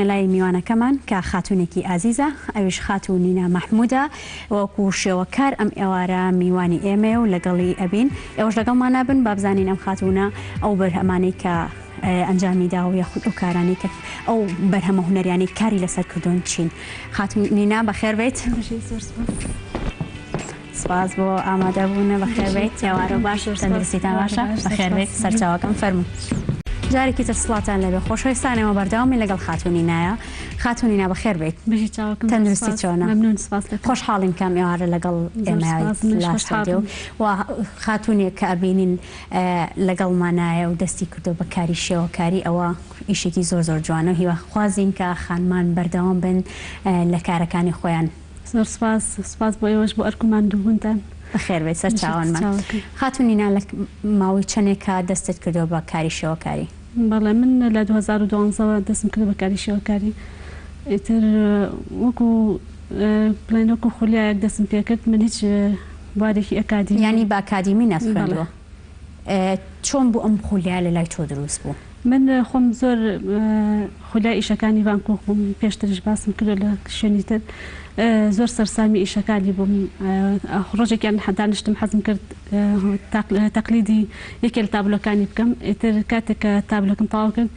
لای میوانەکەمان کە خاتونێکی ئازیزە ئەویش خاتون نینا مەحموودە وەکو شێوەکار ئەم ئێوارە میوانی ئێمە و لەگەڵی ئەبین ئێوەش لەگەڵمان نابن با بزانین ئەم خاتونە ئەو بەرهەمانەی کە ئەنجامی داوە یاخود ئەو کارانی کە ئەو بەرهەمە هونەریانی کاری لەسەر کردوون چین. خاتون نینا بەخێر بیت. سپاس بۆ ئامادەبوونە بەخێر بیت. ئێوارە باش تەندروستیتان باشە بەخێر بیت. سەرچاوەکەم فەرموو. جارێکی تر سڵاتان لەبێ خۆشەویستانەوە بەردەوامی لەگەڵ خاتونی نایە. خاتونی نا بەخێر بیت. تەندروستی چۆنە؟ خۆشحاڵین کام ئێوارە لەگەڵ ئێمە لاشتێ و خاتونێک کە ئەبینین لەگەڵمانایە و دەستی کردو بە کاری شێوەکاری ئەوە ئیشێکی زۆر زۆر جوانە و هیوەخوازین کە خانمان بەردەوام بن لە کارەکانی خۆیان. زۆر سپاس بۆ ئێوەش بۆ ئەرکومان دووبوونتان. بەخێر بێت سەر چاوانمان. خاتونینا لە ماوەی چەندێکە دەستت کردو بە کاری شێوەکاری؟ بەڵێ من لە 2012 دەستم کرد بە کاری شێوەکاری. ئیتر وەکو بڵێن وەکو خولیایەک دەستم پێ کرد. من هیچ بوارێکی ئەکادیمی ینی بە ئەکادیمی نەخوێندووە. چۆن بوو ئەم خولیا لە لای تۆ دروست بوو؟ من خۆم زۆر خولای ئیشەکانی ڤانکۆڤ بووم پێشترش باسم کردو لە شوێنی تر زۆر سەرسامی ئیشەکانی بووم. ڕۆژێکیان دانیشتم حەزم کرد تەقلیدی یەکێ لە تابلۆکانی بکەم. ئیتر کاتێک کە تابلۆکم تەواو کرد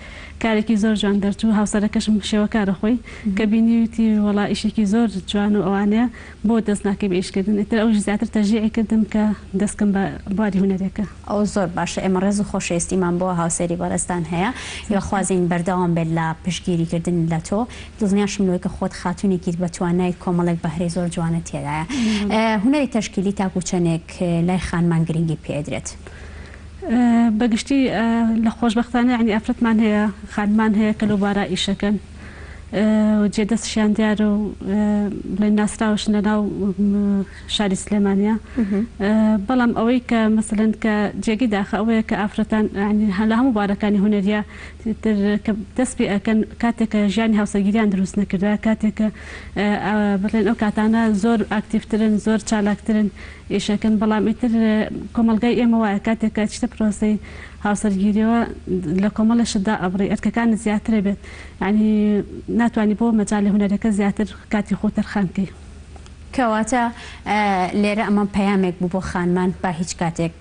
کارێکی زۆر جوان دەرچوو. هاوسەرەکەشم شێوەکارە خۆی کە بینیوتی وەڵا ئیشێکی زۆر جوان و ئەوانەیە بۆ دەست ناکەی بە ئیشکردن. ئیتر ئەوش زیاتر تەژیعی کردم کە دەستکەم بە بواری هونەرێکە. ئەو زۆر باشە. ئێمە ڕێز و خۆشەویستیمان بۆ هاوسەری بەڕێستان هەیە. خوازین بەردەوام بێت لە پشتگیریکردن لە تۆ. دڵنیاشم لەوەی کە خۆت خاتونێکی بە توانای کۆمەڵێک بەهرەی زۆر جوانە تێدایە. هونەری تەشکیلی تاکوچەنێک لای خانمان گرنگی پێدرێت؟ بەگشتی لە خۆشبەختانە ینی ئافرەتمان هەیە خانمان هەیە کە لەوبارە ئیشەکەن جێدەستشیان دیارە و بڵێن ناسراوشنە ناو شاری سلێمانیا. بەڵام ئەوەی کە مەسەلەن کە جێگی داخە ئەوەیە کە ئافرەتان لە هەموو بارەکانی هونەریە دەست پێ ئەکەن کاتێک کە ژیانی هاوسەرگیریان دروست نەکردووە کاتێککە بڵێن ئەو کاتانە زۆر ئاکتیڤترن زۆر چالاکترن ئیشەکەن. بەڵام ئیتر کۆمەلگای ئێمە وایە کاتێککە چتە پرۆسەی هاوسەرگیریەوە لە کۆمەڵەشدا ئەبڕی ئەرکەکانت زیاترە بێت. ینی ناتوانانی بۆ مەجای هونەرەکە زیاتر کاتی خۆتە خانکەی. کەواتە لێرە ئەمە پەیامێک بوو بۆ خانمان با هیچ کاتێک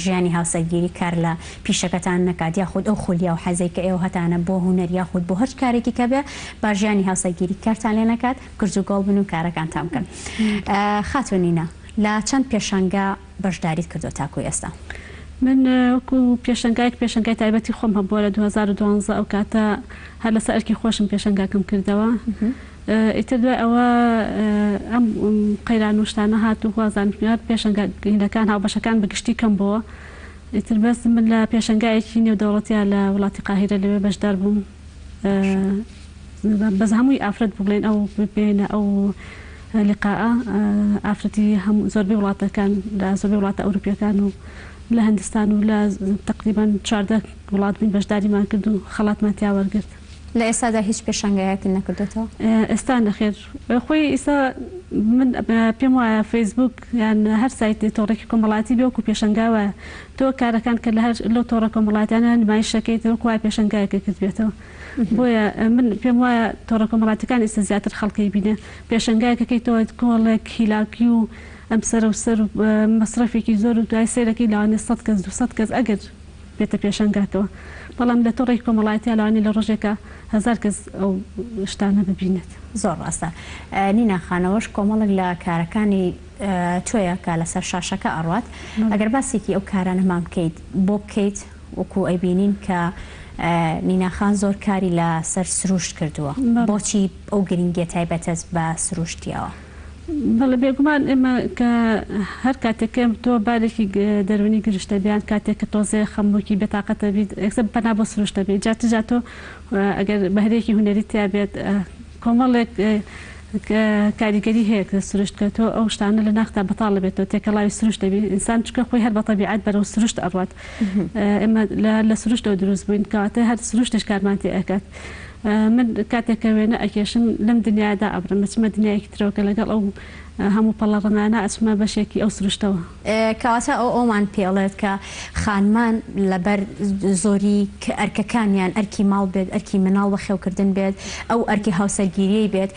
ژیانی هاوسەرگیری کار لە پیشەکەتان نەکات یاخود ئەو خولیا و حەزەی کە ئێوە هەتانە بۆ هونەر یاخود بۆ هەر کارێکی کە بێ با ژیانی هاوسەرگیری کارتان لێ نەکات گرج و گۆڵ بن و کارەکانتان بکەن. خاتونینە لە چەند پێشانگا بەشداریت کردو تاکوی ئێستا؟ من وەکو پێشەنگای تایبەتی خۆم هەبووە لە 2012 ئەو کاتە هەر لە سەرکی خۆشم پێشەنگاکەم کردەوە. ئیتر دوای ئەوە ئەم قەیران وشتانە هات و خوازانیار پێشەنگاکان هاوبەشەکان بەگشتی کەم بووە. ئیتر بەس من لە پێشەنگایەکی نێودەوڵەتیە لە وڵاتی قاهیرە لەوێ بەشدار بووم. بەس هەمووی ئافرەت بڵێن ئەو ببێنە ئەو لقاءە ئافرەتی زۆربەی وڵاتەکان لە زۆربەی وڵاتە ئەوروپیەکان و لە هەندستان و لە تقریبا 14 وڵات بووین بەشداریمان کرد و خەڵاتمان تیا وەرگرت. لە ئێستادا هیچ پێشەنگایەکی نەکردێتەوە؟ ئێستا نەخێر. خۆی ئێستا من پێم وایە فەیسبوک یان هەر سایت تۆڕێکی کۆمەڵاتی بێ وەکو پێشەنگاوە تۆ کارەکان کە لەو تۆڕە کۆمەڵاتیانە نمایشەکەیتەوە وەکو وای پێشەنگایەکە کرد بێتەوە. بۆیە من پێم وایە تۆڕە کۆمەڵاتیەکان ئێستا زیاتر خەڵکی بینێ پێشەنگایەکەکەیتەوە کۆڵێک هیلاکی و ئەم سەر و سەر مەسرەفێکی زۆر و دوای سێرەکەی لاوانێ 100 کەس 200 کەس ئەگەر بێتە پێشەنگاتەوە. بەڵام لە تۆڕێکی کۆمەڵایەتیە لەوانی لە ڕۆژێکە 1000 کەس ئەو شتانە ببینێت. زۆر ڕاستە. نینا خانەوەش کۆمەڵێک لە کارەکانی تۆیە کە لەسەر شاشەکە ئەڕوات. ئەگەر باسێکی ئەو کارانەمان بکەیت بۆ بکەیت وەکو ئەیبینین کە نیناخان زۆر کاری لە سەر سروشت کردووە. بۆچی ئەو گرنگیە تایبەتە بە سروشتیەوە؟ بەڵێ بێگومان ئێمە کە هەر کاتێکم تۆ بارێکی دەرونی گرشتە بیان کاتێک کە تۆزێ خەمووکی بێتاقەتە بیت ئەکسە بەنا بۆ سروشتە بێت جاتجا تۆ ئەگەر بەهرێکی هونەری تیا بێت کۆمەڵێک کاریگەری هەیە کە سروشت کەتەوە ئەو شتانە لە ناختا بەتاڵە بێتەوە تێکەڵاوی سروشت دەبێت ئینسان چکە خۆی هەر بە تەبیعەت بەرەو سروشت ئەڕوات. ئێمە لە سروشتەوە دروست بووین کەواتە هەر سروشتش کارمان تێ ئەکات. من کاتێک کە وێنە ئەکێشم لەم دنیادا ئەبرم بچمە دنیایەکی ترەوەکە لەگەڵ ئەو هەموو پەڵەڕەنانە ئەچمە بەشێکی ئەو سروشتەوە. کەواتە ئەومان پێڵێت کە خانمان لەبەر زۆری ئەرکەکانیان ئەرکی ماڵ بێت، ئەرکی مناڵ بە خێوکردن بێت، ئەو ئەرکی هاوسەرگیریی بێت،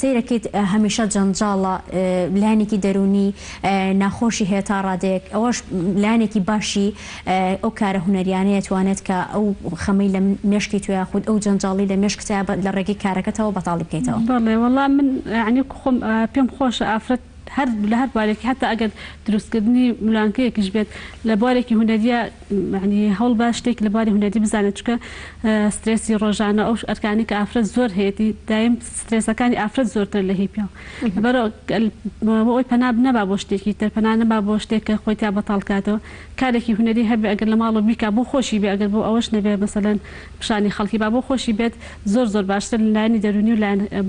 سەیرەکەیت هەمیشە جەنجاڵە، لایەنێکی دەرونی ناخۆشی هەیە تا ڕادەیەک، ئەوەش لایەنێکی باشی ئەو کارە هونەریانەیە توانێت کە ئەو خەمەی لە مێشکی توی یاخود ئەو جەنجاڵی لە مێشکتە لە ڕێگەی کارەکەتەوە بەتاڵی بکەیتەوە. بەڵێ وەڵام من عنی خۆم پێم خۆش ئافرەت هەر لە هەر بارێکی حتا ئەگەر دروستکردنی ملانکەیەکیش بێت لە بارێکی هونەریە ینی هەوڵ با شتێک لە باری هونەری بزانێت چکە سترێسی ڕۆژانە ئەو ئەرکانی کە ئافرەت زۆر هەیەی دایم سترێسەکانی ئافرەت زۆرتر لە هی پێ بەرەوە ئەوی پەنا نەبا بۆ شتێکی تر پەنا نەبا بۆ شتێک کە خۆی تا بەتاڵکاتەوە کارێکی هونەری هەبێ ئەگەر لە ماڵەوە بیکا بۆ خۆشی بێ ئەگەر بۆ ئەوەش نەبێ مەسەلەن پیشانی خەڵکی با بۆ خۆشی بێت زۆر زۆر باشتر لایەنی دەرونی و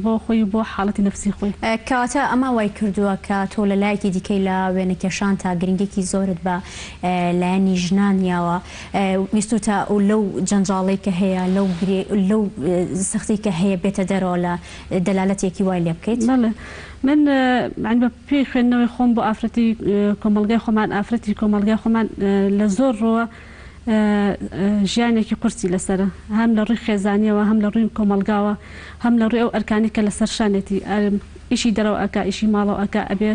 بۆ خۆی بۆ حاڵەتی نەفسی خۆی. کەواتە ئەمە وای کردووە کە تۆ لە لایەکی دیکەی لە وێنەکێشان تا گرنگێکی زۆرت بە لایەنی ژنانیاوە ویستوتە و لەو جەنجاڵی کە هەیە لەو سەختی کە هەیە بێتە دەرەوە لە دەلالەتێکی وای لێ بکەیت. من بە پێی خوێندنەوەی خۆم بۆ ئافرەتی کۆمەلگای خۆمان ئافرەتی کۆمەلگای خۆمان لە زۆر ڕۆوە ژیانێکی قورسی لەسرە هەم لە ڕووی خێزانیەوە هەم لە ڕووی کۆمەلگاوە هەم لە ڕووی ئەو ئەرکانی کە لەسەر شانێتی ئیشی دەرەوە ئەکا ئیشی ماڵەوە ئەکا ئەبێ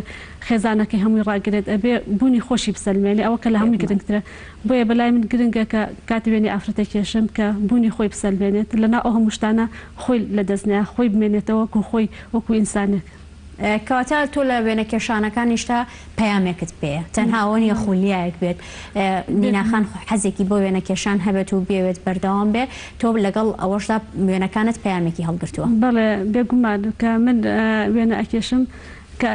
خێزانەکەی هەمووی ڕاگرێت ئەبێ بوونی خۆشی بسەلمێنێ ئەوە کە لە هەمووی گرنگترە بۆیە بەلای من گرنگە کە کاتی وێنی ئافرەتە کێشم کە بوونی خۆی بسەلمێنێت لەناو ئەو هەموو شتانە خۆی لە دەستنیە خۆی بمێنێتەوە وەکو خۆی وەکو ئینسانێک. کەواتە تۆ لە وێنەکێشانەکانیشتا پەیامێکت پێەیە تەنها ئەوە نیە خولیایەک بێت نیناخان حەزێکی بۆ وێنەکێشان هەبێت و بێوێت بەردەوام بێ تۆ لەگەڵ ئەوەشدا وێنەکانت پەیامێکی هەڵگرتووە. بەڵێ بێگومان کە من وێنە ئەکێشم کە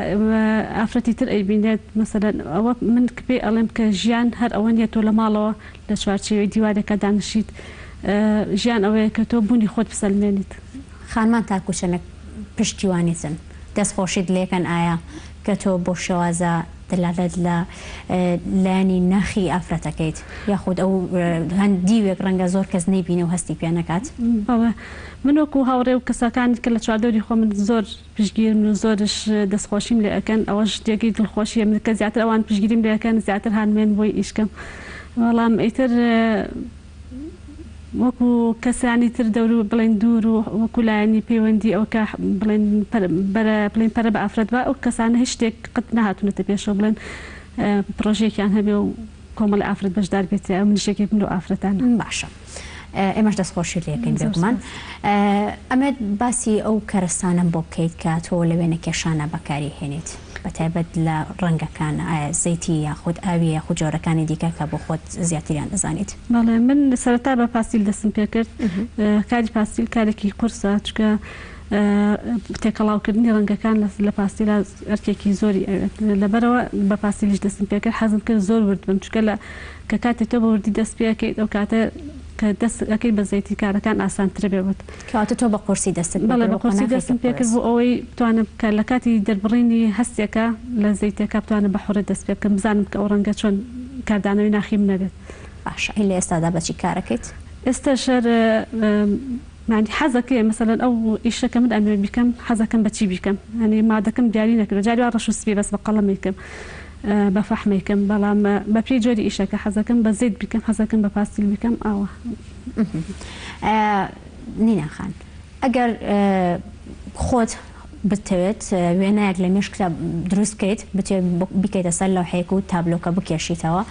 ئافرەتی تر ئەیبینێت مەسەلەن ئەوە من پێی ئەڵێم کە ژیان هەر ئەوە نیە تۆ لە ماڵەوە لە چوارچێوەی دیوارێکە دانیشیت ژیان ئەوەیە کە تۆ بوونی خۆت بسەلمێنیت. خانمان تاکوچەنە پشتیوانیتن دەستخۆشیت لێکەن ئایا کە تۆ بۆ شێوازە دەلالەت لە لایەنی ناخی ئافرەتەکەیت یاخود ئەو هەندیوێک ڕەنگە زۆر کەس نەیبینێ و هەستی پێ نەکات. من وەکو هاوڕێ و کەسەکانی کە لە چواردەوری خۆ من زۆر پشتگیرم و زۆرش دەستخۆشیم لێ ئەەکەن ئەوە شتێکی دڵخۆشیە من کە زیاتر ئەوان پشتگیریم لێ ئەەکەن زیاتر هانمێن بۆی ئیشکەم بەڵام ئیتر وەکو کەسانی تر دەور و بڵێن دوور و وەکو لایەنی پەیوەندی ئەو کە بڵێن پەرە بە ئافرەت بە ئەو کەسانە هیچ شتێک قەت نەهاتوونەتە پێشەوە بڵێن پرۆژێکیان هەبێ و کۆمەڵی ئافرەت بەشدار بێت ئەو منشێکێک من و ئافرەتانە. باشە ئێمەش دەستخۆشی لێکەین بێگومان ئەمە باسی ئەو کەرستانم بۆ بکەیت کە تۆ لە وێنەکێشانە بەکاری هێنیت بەتایبەت لە ڕەنگەکان زەیتی یاخود ئاوی یاخود جۆرەکانی دیکە کە بۆ خۆت زیاتریان دەزانیت. بەڵێ من سەرەتا بە پاستیل دەستم پێ کرد کاری پاستیل کارێکی قورسە چکە تێکەڵاوکردنی ڕەنگەکان لە پاستیلا ئەرکێکی زۆری لەبەرەوە بە پاستیلیش دەستم پێ کرد حەزم کرد زۆر ورد بم چکە لە کە کاتێک تۆ بە وردی دەست پێکەیت ئەو کاتە کە دەستەکەی بە زەیتی کارەکان ئاسانترە بێت. کەواتە تۆ بە قورسی دەستت بەڵێ بە قورسی دەستم پێ کرد بۆ ئەوەی بتوانم کە لە کاتی دەربڕینی هەستێکە لە زەیتەکە بتوانم بە حوڕە دەست پێ بکەم بزانم کە ئەو ڕەنگە چۆن کاردانەوەی ناخیم نەبێت. باشە لە ئێستادا بەچی کارەکەیت؟ ئێستا شەر معنی حەزەکەی مەسەلەن ئەو ئیشەکە من ئەمێ بیکەم حەزەکەم بەچی بیکەم هەنی مادەکەم دیاری نەکرد جاری ڕەش و سپی بەس بە قەڵەمێکم بە فەحمێکم بەڵام بە پێی جۆری ئیشەکە حەزەکەم بە زەیت بیکەم حەزەکەم بە پاستیل بیکەم ئاوە. نیناخان ئەگەر خۆت بتەوێت وێنەیەک لە مێشکدا دروستکەیت بتێ بکەیتە سەر لەوحەیەک و تابلۆکە بکێشیتەوە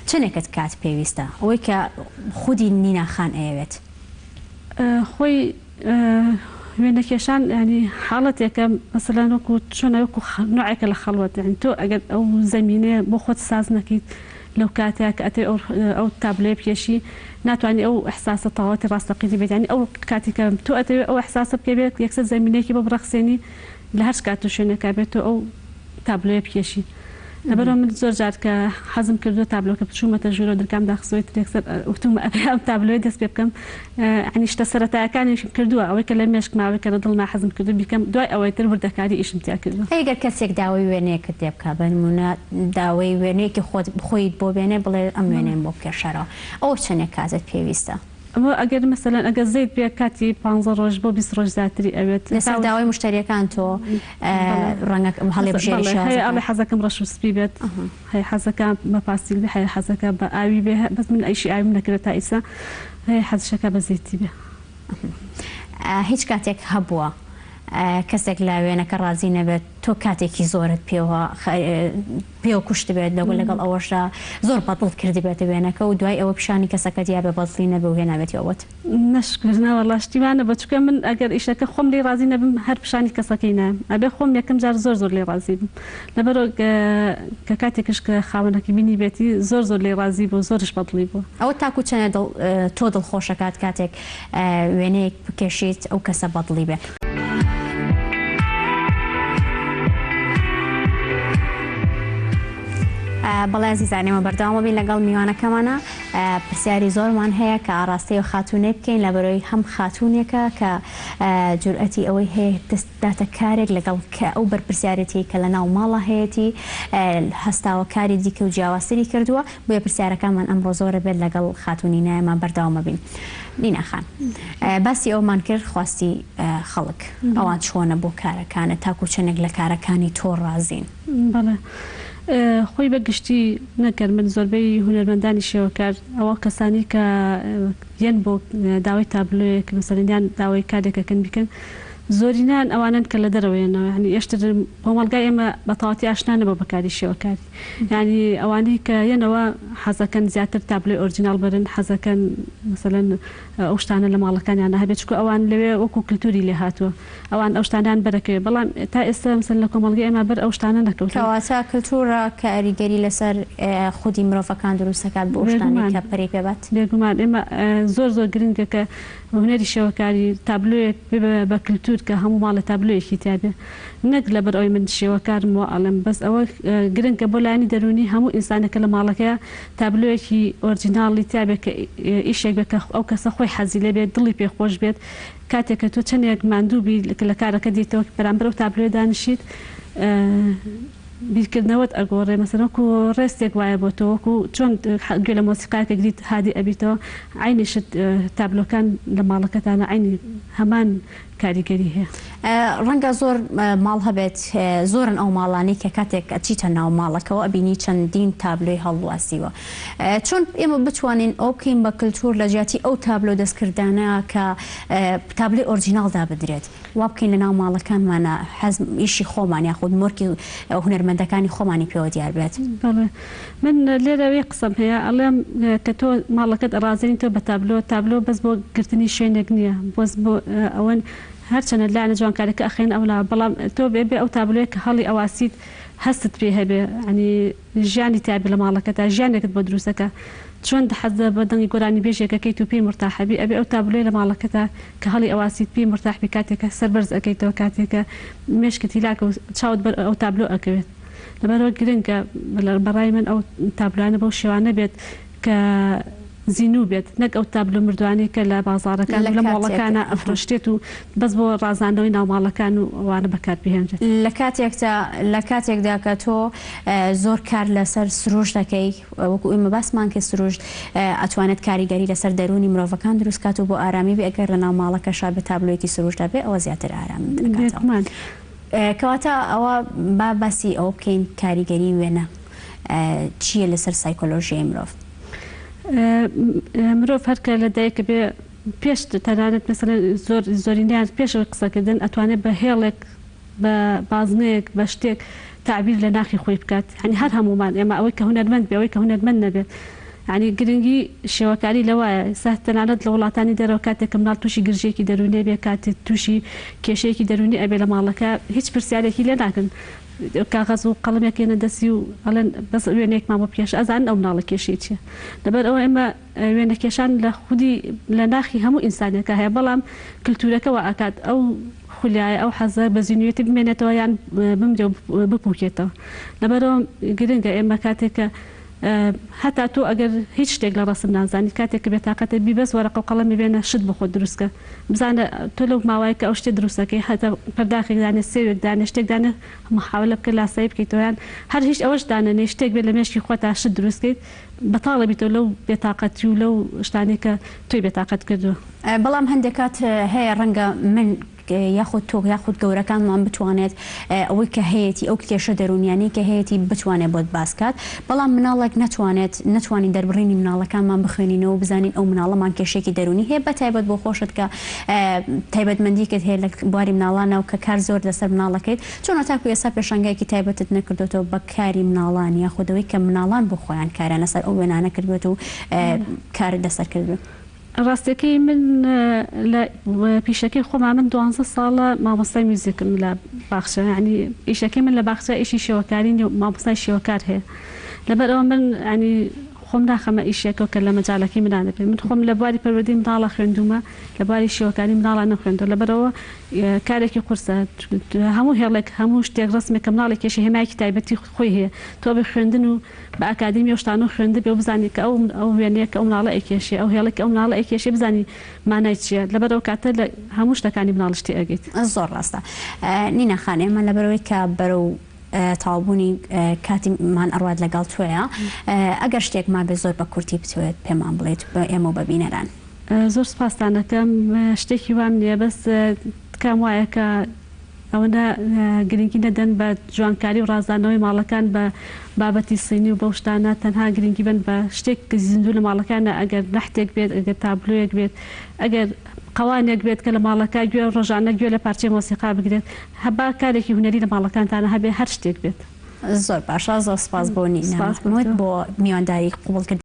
چنێکت کات پێویستە ئەوەی کە خودی نیناخان ئەیەوێت؟ خۆی وێنەکێشان ینی حاڵەتێکە مەسەلەن وەکو چۆنە وەکو نوعێکە لە خەڵوەت یعنی تۆ ئەگەر ئەو زەمینەیە بۆ خۆت ساز نەکەیت لەو کاتێک ئەتێ ئەو تابلێ پێشی ناتوانانی ئەو ئەحساسە تەواوەتی ڕاستەقینی بێت ینی ئەو کاتێکە تۆ ئەتەوێت ئەو ئەحساسە پێ بێت یەکسەر زەمینەیەکی بۆ بڕەخسێنی لە هەر کات و شوێنەکە بێت ئەو تابلۆیە پێشی لەبەرەوە من زۆر جار کە حەزم کردو تابلۆکە بچوومەتە ژوورە دەرکام داخسۆیت یەکسەر وتومە ئەم تابلۆی دەست پێ بکەم عنی شتە سەرەتایەکانی کردووە ئەوەی کە لە مێشکماوەی کە لە دڵما حەزم کردو بیکەم دوای ئەوەی تر وردەکاری ئیشم تیا کردو. ئەگەر کەسێک داوای وێنەیەکت لێ بکە بە نمونە داوای وێنەیەکی خۆیت بۆ بێنێ بڵێ ئەم وێنەیەم بۆ بکێشەرەوە ئەوە چەندێک کاتت پێویستە؟ ئەمە ئەگەر مەسەلەن ئەگەر زەیت بێ کاتی 15 ڕۆژ بۆ 20 ڕۆژ زیاتری ئەوێت لەسەر داوای مشتریەکان تۆ ڕەنگە هەڵێ بژێری ئەڵێ حەزەکەم ڕەش و سپی بێت هەیە حەزەکە بە پاستیل بێ هەیە حەزەکە بە ئاوی بێ بەس من ئەیشی ئاویم نەکرێت تا ئیسا هەیە حەزشەکە بە زەیتی بێ. هیچ کاتێک هەبووە کەسێک لا وێنەکە ڕازی نەبێت تۆ کاتێکی زۆرت پێوە کوشت بێت لەگەڵ لەگەڵ ئەوەشدا زۆر بەدڵ کردی بێتە وێنەکە و دوای ئەوە پیشانی کەسەکە دیابێ بەدڵی نەبێ و هێناوێتەوەت نەشکردنەوە لاشتیوانە بە چکە من ئەگەر ئیشەکە خۆم لێ ڕازی نەبم هەر پیشانی کەسەکەی نام ئەبێ خۆم یەکەم جار زۆر لێ ڕازی بم لەبەرەوە کە کاتێکش کە خاوەنەکەی بینی بێتی زۆر لێ ڕازی بوو زۆرش بەدڵی بوو. ئەوە تاکو چەنە تۆ دڵخۆشەکات کاتێک وێنەیەک بکێشیت ئەو کەسە بەدڵی بێت. بەڵێ عزیزانێمە بەردەوامە بین لەگەڵ میوانەکەمانە پرسیاری زۆرمان هەیە کە ئاڕاستی و خاتونێ بکەین لەبەرەوەی هەم خاتونێکە کە جورئەتی ئەوەی هەیە دەستداتە کارێک لەگەڵ کە ئەو بەرپرسیارەتی کە لە ناو ماڵە هەیەی هەستاوە کاری دیکە و جیاوازتری کردووە بۆیە پرسیارەکانمان ئەمڕۆ زۆرە بێت لەگەڵ خاتونی نایەمان بەردەوامە بین. نینا خان باسی ئەومان کرد خواستی خەڵک ئەوان چۆنە بۆ کارەکانە تاکو چەندێک لە کارەکانی تۆ ڕازین. بەڵێ خۆی بەگشتی نەکرد من زۆربەی هونەرمەندانی شێوەکار ئەوە کەسانی کە یەن بۆ داوای تابلۆیەک مەسەلەن داوای کارێکەکەن بیکەن زۆرینان ئەوانن کە لە دەرەوەیەنەوە ینی ئێشتر کۆمەڵگای ئێمە بە تەواوەتی ئاشنانە بە بەکاری شێوەکاری ینی ئەوانەی کە یەنەوە حەزەکەن زیاتر تابلۆی ئۆرجینال بەرن حەزەکەن مەسەلەن ئەو شتانە لە ماڵەکانیان هەبێت چکو ئەوان لەوێ وەکو کللتوری لێ هاتووە ئەوان ئەو شتانیان بەرەکەوێت بەڵام تا ئێستا مەسەلەن لە کۆمەڵگای ئێمە بەر ئەو شتانە نەکەوتەوە کللتورە کاریگەری لەسەر خودی مرۆڤەکان دروستەکات بۆ شتانی کە پەرەی پێبات بێگومان ئێمە زۆر گرنگە کە هونەری شێوەکاری تابلۆیەک بە کللتور کە هەموو ماڵە تابلۆیەکی تیاابێ نەک لەبەر ئەوی من شێوەکارم وە ئەڵم بەس ئەوە گرنگکە بۆ لایانی دەرونی هەموو ئینسانەکە لە ماڵەکەی تابلۆیەکی ئۆرجیناڵی تیاابێت کە ئیشێک بکە ئەو کەسە خۆی حەزی لێ بێت دڵی پێخۆش بێت کاتێککە تۆ چەندێک ماندووبی لە کارەکە دیتەوە بەرامبەر و تابلۆ دانیشیت بیرکردنەوەت ئەگۆڕێ مەسەرەکو ڕێستێک وایە بۆ تۆوەکو چۆن گوێ لە مۆسیقاکە گریت هادی ئەبیتەوە عینیشت تابلۆکان لە ماڵەکەتانە عینی هەمان کاریگەری هەیە. ڕەنگە زۆر ماڵ هەبێت زۆرن ئەو ماڵانی کە کاتێک ئەچیتە ناو ماڵەکەەوە ئەبینی چەندین تابلۆی هەڵواسیوە چۆن ئێمە بتوانین ئەو بکەین بە کللتور لە جیاتی ئەو تابلۆ دەستکردانە کە تابلۆی ئۆرجیناڵدا بدرێت وا بکەین لە ناو ماڵەکانمانە حەزم ئیشی خۆمان یاخود مۆرکی هونەرمەندەکانی خۆمانی پێوە دیار بێت. من لێرەوەی قسەم هەیە ئەڵێم کە تۆ ماڵەکەت ئەڕازێنی تۆ بە تابلۆ بەس بۆ گرتنی شوێنێک نییە بۆس بۆ ئەوەن هەرچەنە لایەنە جوانکارەکە ئەخێن ئەولا بەڵام تۆ بێ ئەو تابلۆیە کە هەڵی ئەواسیت هەستت پێ هەبێ ئەنی ژیانی تابی لە ماڵەکەتا ژیانێکت بۆ دروستەکە چۆن حەزە بە دەنگی گۆرانی بێژێکەکەیت و پێی مرتاحبی ئەبێ ئەو تابلۆی لە ماڵەکەتا کە هەڵی ئەواسیت پێی مرتاحبی کاتێکە سەربەرز ئەەکەیتەوە کاتێکە مێشکت هیلاکە و چاوت بەر ئەو تابلۆ ئەکەوێت لەبەرەوە گرنگکە بەڕای من ئەو تابلوانە بەو شێوانە بێت کە زیینوو بێت نەک ئەو تابلو مردوانی کە لە بازارەکان لە ماڵەکانە ئەفرۆشتێت و بەس بۆ ڕازاندنەوەی ناوماڵەکان و ئەوانە بەکار بهێنرێت. لە کاتێکدا کە تۆ زۆر کار لەسەر سروش دەکەی وەکو ئێمە باسمان کە سروش ئەتوانێت کاریگەری لەسەر دەرونی مرۆڤەکان دروستکات و بۆ ئارامی بێ ئەگەر لە ناو ماڵەکەشا بە تابلۆیەکی سروشدا بێ ئەوە زیاتر ئارامی دەکاتەوە. کەواتە ئەوە باسی ئەو بکەین کاریگەری وێنە چییە لەسەر سایکۆلۆژیای مرۆڤ؟ مرۆڤ هەرکە لە دایکە بێ پێش تەنانەت مەسەلەن زۆرینیان پێش قسەکردن ئەتوانێت بە هێڵێک بە بازنەیەک بە شتێک تعبیر لە ناخی خۆی بکات هەنی هەر هەمومان ئێمە ئەوەی کە هونەرمەند بێ ئەوەی کە هونەرمەند نەبێت ینی گرنگی شێوەکاری لەوایە سا تەنانەت لە وڵاتانی دەرەوە کاتێک مناڵ تووشی گرژێکی دەرونێ بێ کاتێک تووشی کێشەیەکی دەرونی ئەبێ لە ماڵەکە هیچ پرسیارێکی لێ ناکەن کاغەز و قەڵەمێکێنە دەستی و ئەڵێن بەس وێنێکمان بۆ پێش ئەزان ئەو مناڵە کێشەی چیە لەبەر ئەوە ئێمە وێنە کێشان لە خودی لە ناخی هەموو ئینسانێکە هەیە بەڵام کللتورەکەەوە ئاکات ئەو خولیایە ئەو حەزە بە زیینوێتی بمێنێتەوە یان بمرێ بپوکێتەوە لەبەرەوە گرنگە ئێمە کاتێکە هەتا تۆ ئەگەر هیچ شتێک لە ڕاستن نازانی کاتێک بێتاقەتە بیبەست وەرەقە و قەڵەمی بێنە شت بخۆ دروستکە بزانە تۆ لەو ماوەیە کە ئەو شتێ دروستەکەی هەتا پەرداخێک دانێ سێوێک دانێ شتێک دانێ محاولە بکە لاسایی بکەیتەوەیان هەر هیچ ئەوەش دانەنێ شتێک بێت لە مێشکی خۆتا شت دروستکەیت بەتاڵە بیتەوە لەو بێتاقەتی و لەو شتانێک کە توی بێتاقەت کردووە. بەڵام هەندێک کات هەیە ڕەنگە من یاخود تۆ یاخود گەورەکانمان بتوانێت ئەوەی کە هەیەی ئەو کێشە دەرونیانی کە هەیەی بتوانێت بۆت باسکات بەڵام مناڵێک نتوانین دەربڕینی مناڵەکانمان بخوێنینەوە بزانین ئەو مناڵەمان کێشێکی دەرونی هەیە بە تایبەت بۆ خۆشت کە تایبەتمەندیکت هەیە لە بواری مناڵانەوە کە کار زۆر لەسەر مناڵەکەیت چۆن تاکو ئێستا پێشانگایکی تایبەتت نەکردوێتەوە بە کاری مناڵان یاخودەوەی کە مناڵان بۆ خۆیان کارانە سەر ئەو وێنانە کردوێت و کارت لەسەر کردو. ڕاستەکەی من لە پیشەکەی خۆمان من 12 ساڵە مامۆستای میوزیکم لە باخچە ینی ئیشەکەی من لە باخچە ئیشی شێوەکاری مامۆستای شێوەکار هەیە لەبەرەوە من ینی خۆم ناخەمە ئیشێکەوە کە لە مەجاالەکەی منانە پێ من خۆم لە بواری پەروەردەی مناڵە خوێندومە لە بواری شێوەکاری مناڵە نەخوێندەوە لەبەرەوە کارێکی قورسە هەموو هێڵێک هەموو شتێک ڕستمێک کە مناڵێک کێشی هێمایکی تایبەتی خۆی هەیە تۆ بە خوێندن و بە ئاکادمی و شتان و خوێندە بێ و بزانانی کە ئەو وێنەیە کە ئەو مناڵە ئەیکێشێ ئەو هێڵێک ئەو مناڵە ئەیکێشێ بزانی مانای چییە لەبەرەوە کاتە لە هەموو شتەکانی مناڵ شتی ئەگەیت. زۆر ڕاستە نینە خانێ من لەبەرەوەی کە بەرەو تاوابوونی کاتیمان ئەڕوات لەگەڵ توێە ئەگەر شتێک ما بێ زۆر بە کورتی بتوێت پێمان بڵێت بە ئێمە و بەبینەران. زۆر سپاسانەکەم شتێکی وام نییە بەس کام وایە کە ئەوەنە گرنگی نەدەن بە جوانکاری و ڕازدانەوەی ماڵەکان بە بابەتی سینی و بەو شتانە تەنها گرنگی بن بە شتێک زیندوو لە ماڵەکانە ئەگەر نەحتێک بێت ئەگەر تابلویەک بێت ئەگەر قوانێک بێت کە لە ماڵەکە گوێ ڕۆژانە گوێ لە پارچەی مۆسیقا بگرێت هەبا کارێکی هونەری لە ماڵەکانتانە هەبێ هەر شتێک بێت. زۆر باشە زۆر سپاس بۆ نینە بۆ میوانداری قوبڵکردن